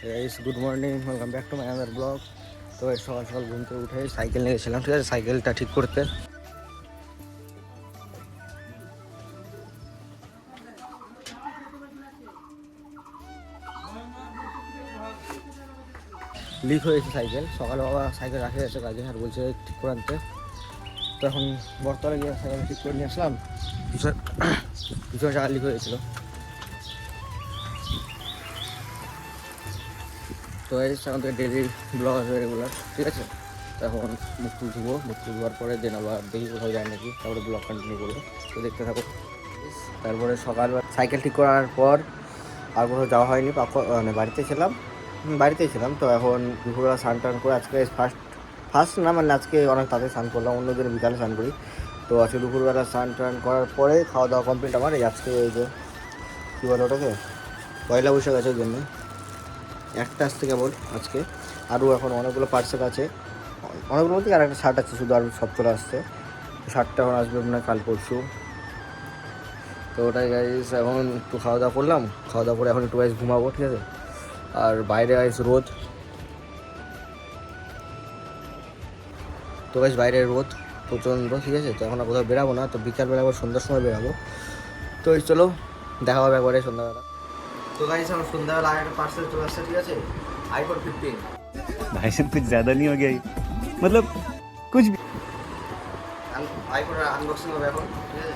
Good morning, welcome back to my other blog. তো সকাল সকাল ঘুম থেকে উঠে সাইকেল নিয়ে গেছিলাম, ঠিক আছে, সাইকেলটা ঠিক করতে। লিক হয়েছে সাইকেল, সকালে বাবা সাইকেল রাখে গেছে কাজে আর বলছে ঠিক করে আনতে। তো এখন বর্তমানে গিয়ে সাইকেল ঠিক করে নিয়ে আসলাম। পিছনে টাকা লিক হয়েছিল। তো এই এখন থেকে ডেলি ব্লগ আসবে রেগুলার, ঠিক আছে। তো এখন মুখ টুক ধুবো, মুখ টুক ধোয়ার পরে দেন আবার দেখি কোথাও যায় নাকি, তারপরে ব্লগ কন্টিনিউ করবো। তো দেখতে থাকো। তারপরে সকালবেলা সাইকেল ঠিক করার পর আর কোথাও যাওয়া হয়নি, মানে বাড়িতেই ছিলাম। তো এখন দুপুরবেলা স্নান টান করে আজকে ফার্স্ট না, মানে আজকে অনেক তাড়াতাড়ি স্নান করলাম, অন্য দিনে বিকালে স্নান করি। তো আজকে দুপুরবেলা স্নান টান করার পরে খাওয়া দাওয়া কমপ্লিট আমার। এই আজকে এই যে কী বলে ওটাকে, পয়লা বৈশাখ আছে, ওই জন্য একটা আসতে কেবল আজকে। আরও এখন অনেকগুলো পার্সেল আছে, অনেকগুলো বলতে আর একটা শার্ট আছে শুধু, আর সব চলে আসছে। শার্টটা এখন আসবে মনে হয় কাল পরশু। তো ওটাই গাইস, এখন একটু খাওয়া দাওয়া করলাম, খাওয়া দাওয়া করে এখন একটু গাইস ঘুমাবো, ঠিক আছে। আর বাইরে গাইস রোদ, তো গাইস বাইরে রোদ প্রচণ্ড, ঠিক আছে। তো এখন আর কোথাও বেরাবো না, তো বিকালবেলা আবার সন্ধ্যার সময় বেরাবো। তো এই চলো দেখা হবে একবারে সন্ধ্যাবেলা। তো গাইস আমার সন্ধ্যাবেলা একটা পার্সেল চলে আসছে, ঠিক আছে, iPhone 15। भाई साहब कुछ ज्यादा नहीं हो गया ये? मतलब कुछ भी। আইফোনের আনবক্সিং হবে এখন, ঠিক আছে।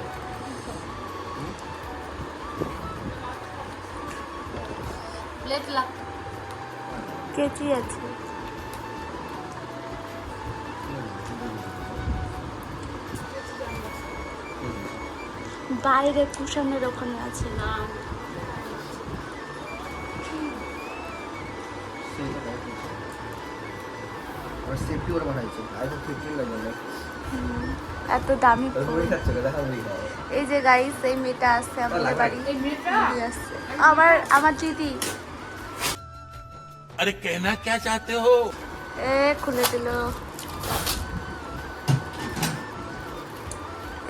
কেচি আছে, বাইরে কুশনের ওখানে আছে না। সেফটি করে বানাইছে iPhone 15 লাগবে। এত দামি তো ফোন। মুড়ি খাচ্ছে, দেখা মুড়ি খাও। এই যে গাইস, এই মেয়েটা আসছে আমাদের বাড়ি, মুড়ি আসছে। আমার দিদি अरे कहना क्या चाहते हो? খুলে দিল।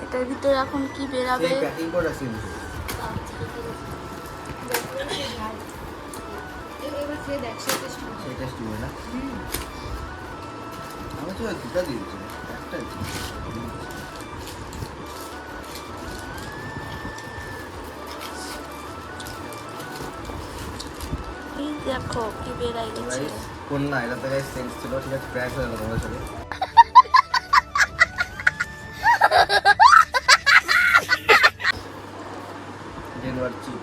এটার ভিতরে এখন কি বেরাবে? সেই প্যাকিং করে রাখছি কিন্তু। সেই টেস্ট হবে না। আমি তো দুটা দিয়েছি, একটা এই দেখো কি বেরাই গেছে। কোন না, এটা তো গাইস সেন্স ছিল, ঠিক আছে, ক্র্যাশ হয়ে গেল তোমাদের সাথে। ডেনভার চিপ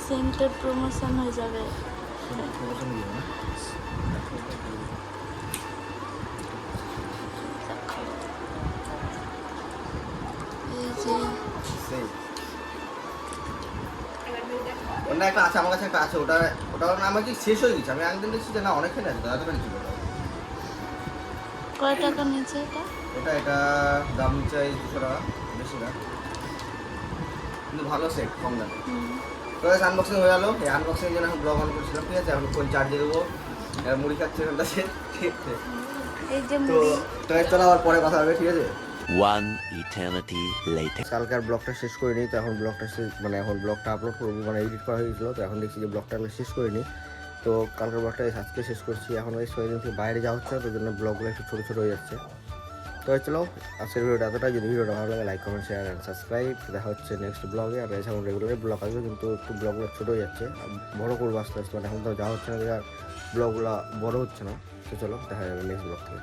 সেন্টের প্রমোশন হয়ে যাবে। প্রমোশন দিও না। এই যে সেই ওটা একটা আছে আমার কাছে, একটা আছে, ওটা আমার কি শেষ হয়ে গেছে। আমি একদিন দেখছি যে না অনেকখানি আছে, দাদা ছিল ওটা। কয় টাকা নিচে এটা? এটা দাম চাই 200 টাকা, বেশি না, কিন্তু ভালো সেট, কম দামে। তো আনবক্সিং হয়ে গেলো। এই আনবক্সিং জন্য এখন ব্লগ অন করছিলাম, ঠিক আছে। এখন ফোন চার্জে দেবো, মুড়ি খাচ্ছে ওখানটা সে, ঠিক আছে। এই যে তো মুড়ি। চলো আবার পরে কথা হবে, ঠিক আছে। One eternity later. কালকার ব্লগটা শেষ করে নিই, তো এখন ব্লগটা এখন ব্লগটা আপলোড করবো, মানে এডিট করা হয়েছিল। তো এখন দেখছি যে ব্লগটা শেষ করে নিই। তো কালকের ব্লগটা আজকে শেষ করছি। এখন ওই দিন থেকে বাইরে যাওয়া হচ্ছে না, তো জন্য ব্লগগুলো একটু ছোটো ছোটো হয়ে যাচ্ছে। তো চলো আজকের ভিডিওটা এতটাই। যদি ভিডিওটা ভালো লাগে like comment share and subscribe. দেখা হচ্ছে নেক্সট ব্লগে। আর এছাড়াও রেগুলারই ব্লগ আসবে, কিন্তু একটু ব্লগগুলো ছোটো হয়ে যাচ্ছে, বড়ো করবো আস্তে আস্তে। মানে এখন তো যাওয়া হচ্ছে না, ব্লগগুলো বড়ো হচ্ছে না। তো চলো দেখা যাবে নেক্সট ব্লগ থেকে।